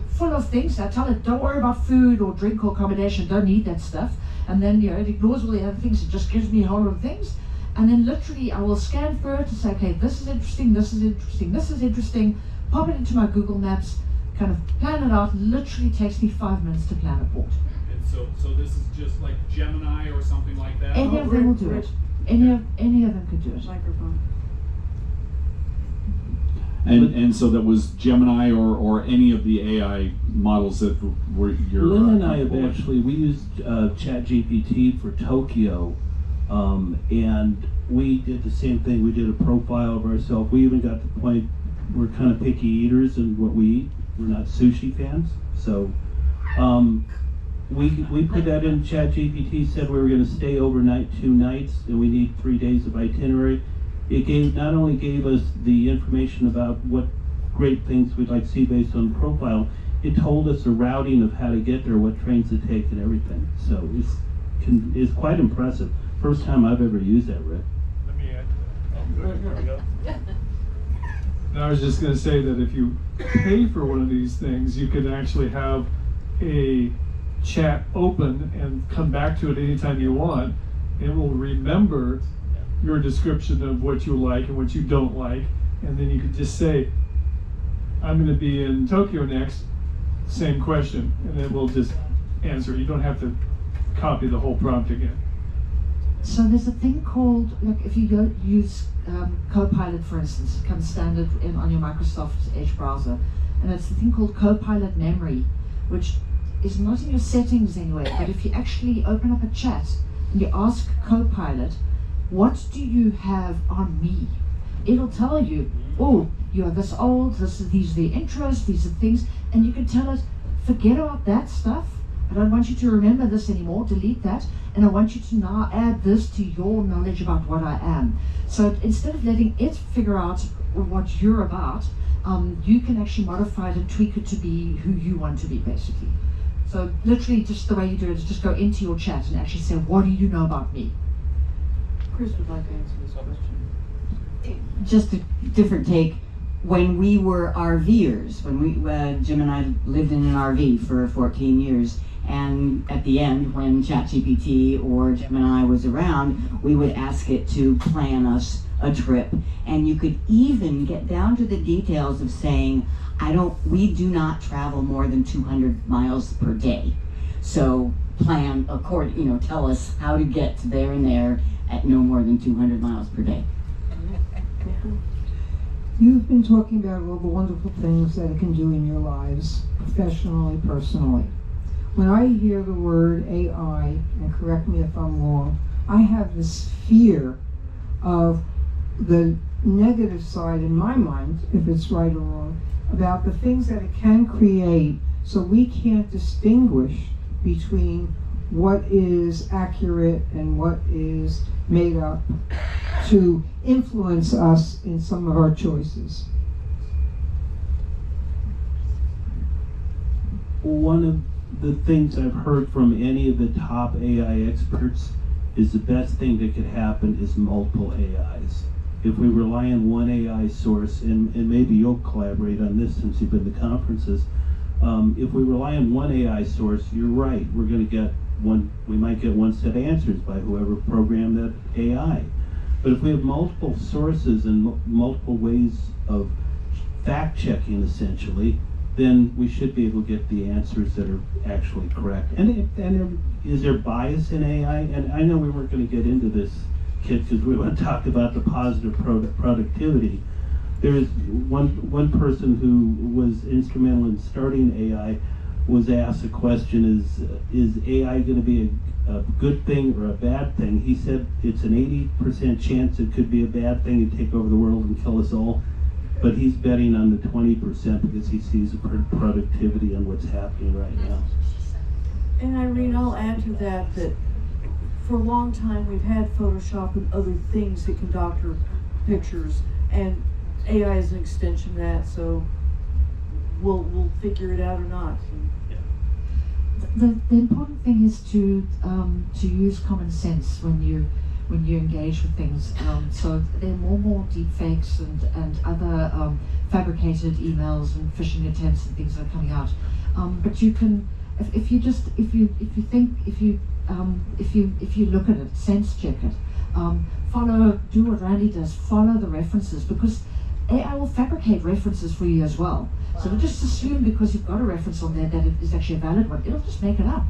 full of things. I tell it, don't worry about food or drink or accommodation, don't need that stuff. And then it ignores all the other things, it just gives me a whole lot of things. And then literally I will scan through it and say, okay, this is interesting, this is interesting, this is interesting, pop it into my Google Maps, kind of plan it out. Literally takes me 5 minutes to plan a port. And so this is just like Gemini or something like that? Any of them will do it. Any of them could do it. Microphone. And so that was Gemini or any of the AI models that were your... Lynn and I have actually, we used ChatGPT for Tokyo, and we did the same thing. We did a profile of ourselves. We even got to the point we're kind of picky eaters in what we eat. We're not sushi fans. So we put that in ChatGPT, said we were going to stay overnight 2 nights, and we need 3 days of itinerary. It not only gave us the information about what great things we'd like to see based on the profile, it told us the routing of how to get there, what trains to take, and everything. So it's quite impressive. First time I've ever used that, Rick. Let me add to that. There we go. And I was just going to say that if you pay for one of these things, you can actually have a chat open and come back to it anytime you want. It will remember your description of what you like and what you don't like, and then you could just say, I'm going to be in Tokyo next, same question, and then we'll just answer. You don't have to copy the whole prompt again. So there's a thing called, like if you go use Copilot, for instance, it comes standard on your Microsoft Edge browser, and it's a thing called Copilot Memory, which is not in your settings anyway, but if you actually open up a chat and you ask Copilot, what do you have on me? It'll tell you, oh, you're this old, these are the interests, these are things, and you can tell it, forget about that stuff. I don't want you to remember this anymore, delete that, and I want you to now add this to your knowledge about what I am. So instead of letting it figure out what you're about, you can actually modify it and tweak it to be who you want to be, basically. So literally just the way you do it is just go into your chat and actually say, what do you know about me? Chris would like to answer this question. Just a different take. When we were RVers, when Jim and I lived in an RV for 14 years, and at the end, when ChatGPT or Gemini was around, we would ask it to plan us a trip, and you could even get down to the details of saying, we do not travel more than 200 miles per day. So plan according, tell us how to get to there and there at no more than 200 miles per day. You've been talking about all the wonderful things that it can do in your lives, professionally, personally. When I hear the word AI, and correct me if I'm wrong, I have this fear of the negative side in my mind, if it's right or wrong, about the things that it can create, so we can't distinguish between what is accurate and what is made up to influence us in some of our choices. One of the things I've heard from any of the top AI experts is the best thing that could happen is multiple AIs. If we rely on one AI source, and maybe you'll collaborate on this since you've been to conferences, if we rely on one AI source, you're right, we're going to get we might get one set of answers by whoever programmed that AI. But if we have multiple sources and multiple ways of fact-checking, essentially, then we should be able to get the answers that are actually correct. And is there bias in AI? And I know we weren't going to get into this Kit, because we want to talk about the positive productivity. There is one person who was instrumental in starting AI was asked a question: Is AI going to be a good thing or a bad thing? He said it's an 80% chance it could be a bad thing and take over the world and kill us all. But he's betting on the 20% because he sees the productivity and what's happening right now. And Irene, I'll add to that for a long time we've had Photoshop and other things that can doctor pictures, and AI is an extension of that, so we'll figure it out or not. The important thing is to use common sense when you engage with things. So there are more deep fakes and other fabricated emails and phishing attempts and things that are coming out. But you can, if you look at it, sense check it, do what Randy does, follow the references, because AI will fabricate references for you as well. So don't just assume because you've got a reference on there that it is actually a valid one. It'll just make it up.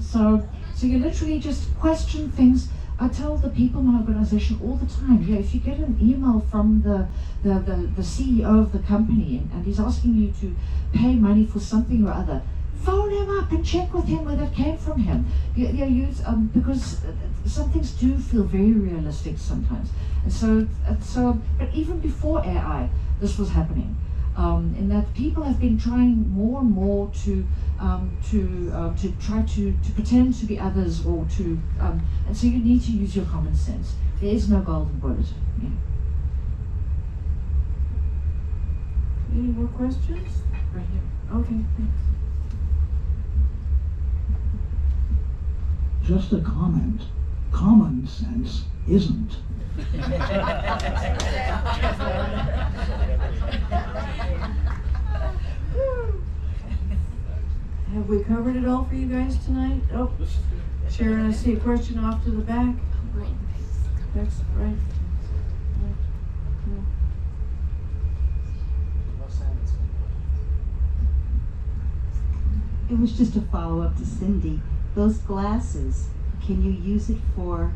So you literally just question things. I tell the people in my organization all the time, if you get an email from the CEO of the company and he's asking you to pay money for something or other, phone him up and check with him where that came from him. Because some things do feel very realistic sometimes. And so, but even before AI, this was happening. In that people have been trying more and more to try to pretend to be others, or to and so you need to use your common sense. There is no golden bullet. Yeah. Any more questions? Right here. Okay, thanks. Just a comment. Common sense isn't. Have we covered it all for you guys tonight? Oh, Sharon, I see a question off to the back. That's right. It was just a follow-up to Cindy. Those glasses, can you use it for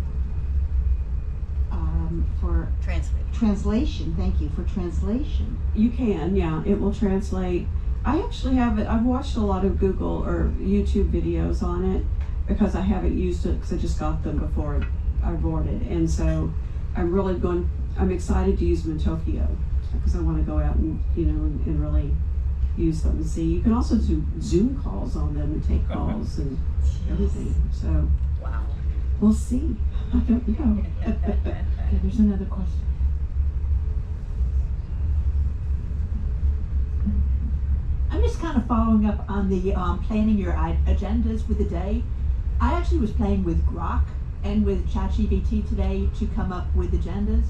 translation? Thank you, for translation. You can, yeah, it will translate. I actually have it. I've watched a lot of Google or YouTube videos on it because I haven't used it because I just got them before I boarded, and so I'm excited to use them in Tokyo because I want to go out and and really use them and see. You can also do Zoom calls on them and take calls and everything. So Wow. we'll see. I don't know. Okay, there's another question. I'm just kind of following up on the planning your agendas for the day. I actually was playing with Grok and with ChatGPT today to come up with agendas.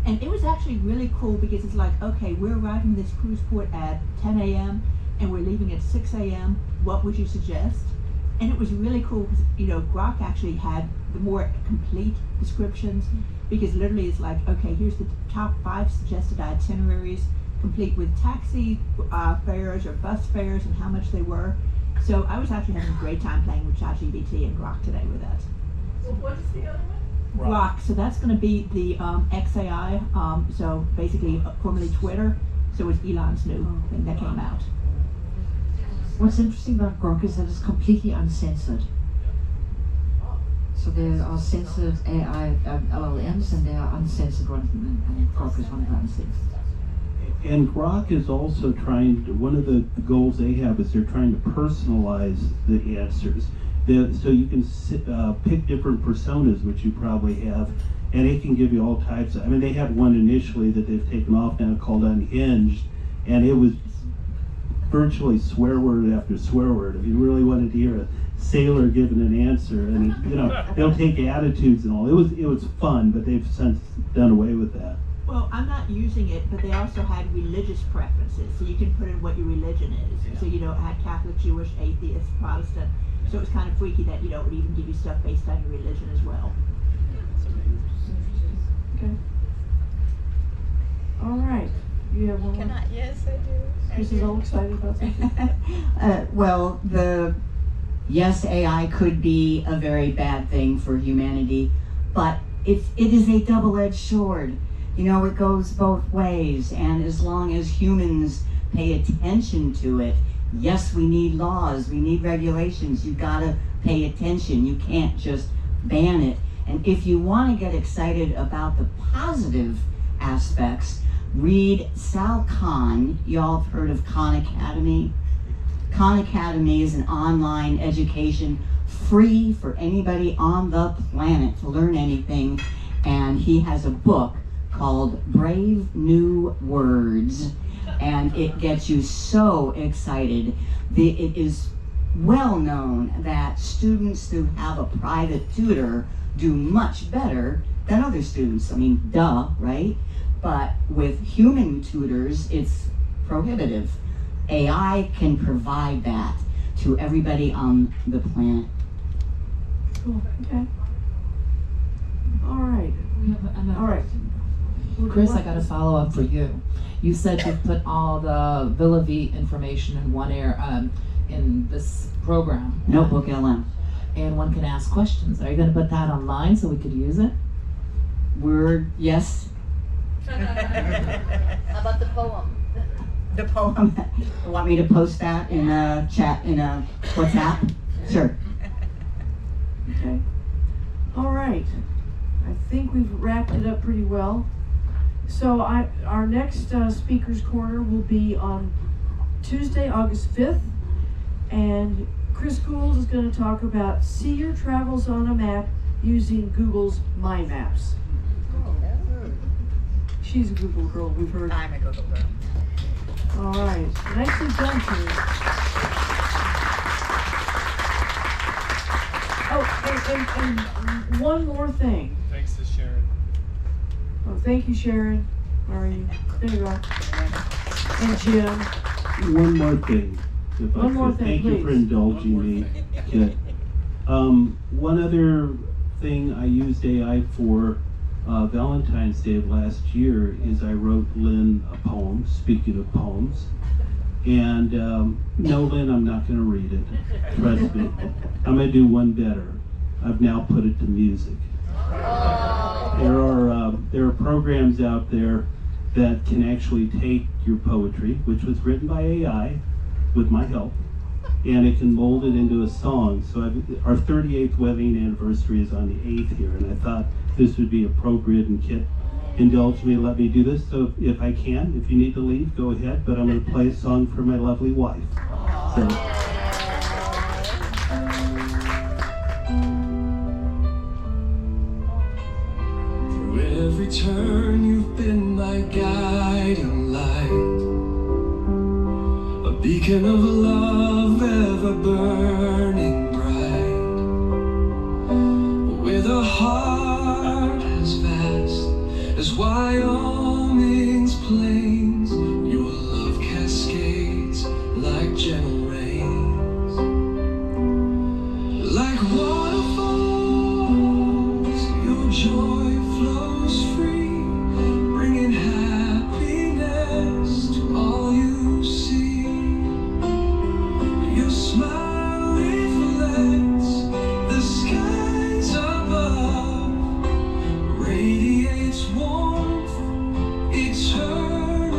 And it was actually really cool because it's like, okay, we're arriving this cruise port at 10 a.m. and we're leaving at 6 a.m. What would you suggest? And it was really cool because, Grok actually had the more complete descriptions, because literally it's like, okay, here's the top 5 suggested itineraries, complete with taxi fares or bus fares and how much they were. So I was actually having a great time playing with ChatGPT and Grok today with that. So what is the other one? Grok, so that's going to be the XAI, so basically formerly Twitter, so it's Elon's new thing that came out. What's interesting about Grok is that it's completely uncensored. So there are censored AI LLMs and there are uncensored ones, and Grok is one of the uncensored. And Grok is also one of the goals they have is they're trying to personalize the answers. So you can pick different personas, which you probably have, and it can give you all types. I mean, they had one initially that they've taken off now called Unhinged, and it was virtually swear word after swear word. If you really wanted to hear a sailor giving an answer, and they'll take attitudes and all. It was fun, but they've since done away with that. Well, I'm not using it, but they also had religious preferences, so you can put in what your religion is. Yeah. So I had Catholic, Jewish, atheist, Protestant. So it was kind of freaky that it would even give you stuff based on your religion as well. Okay. All right. You have one more? Yes, I do. Chris is all excited about something. Well, yes, AI could be a very bad thing for humanity, but it is a double-edged sword. You know, it goes both ways, and as long as humans pay attention to it, yes, we need laws, we need regulations, you gotta pay attention, you can't just ban it. And if you want to get excited about the positive aspects, read Sal Khan. Y'all have heard of Khan Academy? Khan Academy is an online education free for anybody on the planet to learn anything. And he has a book called Brave New Words, and it gets you so excited. It is well known that students who have a private tutor do much better than other students. I mean, duh, right? But with human tutors, it's prohibitive. AI can provide that to everybody on the planet. Cool. Okay. All right. All right. Chris, I got a follow up for you. You said you put all the Villa Vie information in one in this program. Notebook LM. And one can ask questions. Are you going to put that online so we could use it? Word, yes. How about the poem? The poem. You want me to post that in a chat, in a WhatsApp? Sure. Okay. All right. I think we've wrapped it up pretty well. So our next Speaker's Corner will be on Tuesday, August 5th. And Chris Gould is going to talk about see your travels on a map using Google's My Maps. She's a Google girl, we've heard. I'm a Google girl. All right. Nicely done, Sharon. Oh, and one more thing. Thanks to Sharon. Oh, thank you, Sharon. How are you? There you go. And Jim. One more thing. If One I more could. thing, Thank you for please. indulging me. Kit. One other thing I used AI for Valentine's Day of last year is I wrote Lynn a poem, speaking of poems. And no, Lynn, I'm not going to read it. Trust me. I'm going to do one better. I've now put it to music. There are programs out there that can actually take your poetry, which was written by AI with my help, and it can mold it into a song. So our 38th wedding anniversary is on the 8th here, and I thought this would be appropriate, and Kit indulged me and let me do this. So if I can, if you need to leave, go ahead, but I'm going to play a song for my lovely wife. So. Through every turn you've been my guiding light, a beacon of love ever burning bright, with a heart as vast as Wyoming's plains. Your love cascades like gentle rains, like waterfalls. Your joy flows free, bringing happiness to all you see. Your smile reflects the skies above, radiates warmth eternal.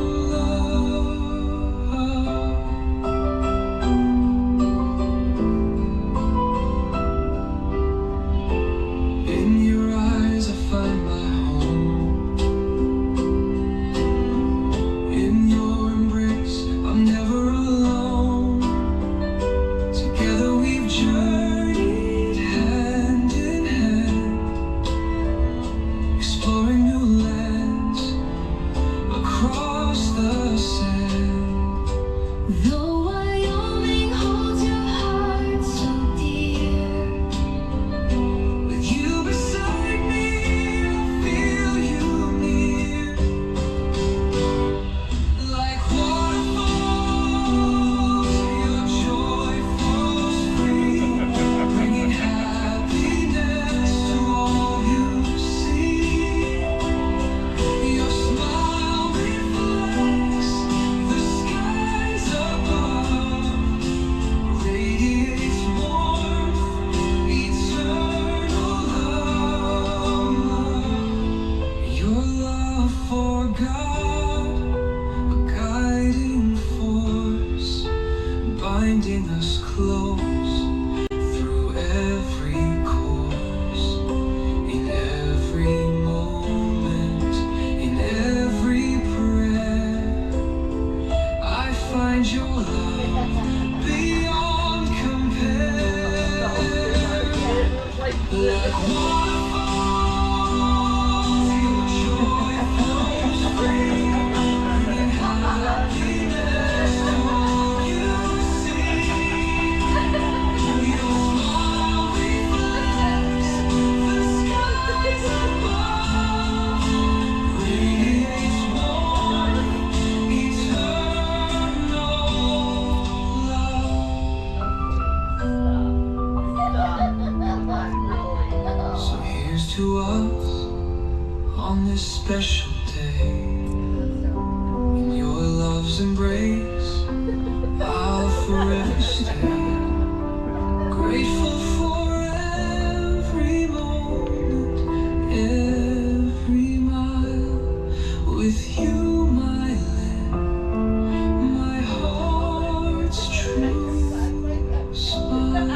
So here's to us on this special day. In your love's embrace, I'll forever stay. Grateful for every moment, every mile with you, my land, my heart's true smile.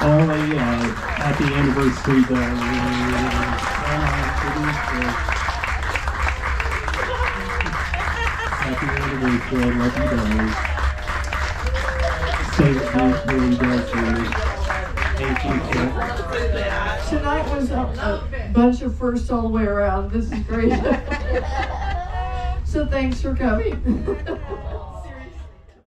All a happy anniversary, darling. Happy anniversary, I love you, darling. Say it beautifully, darling. Thank you, Kit. Tonight was a bunch of firsts all the way around. This is great. So thanks for coming.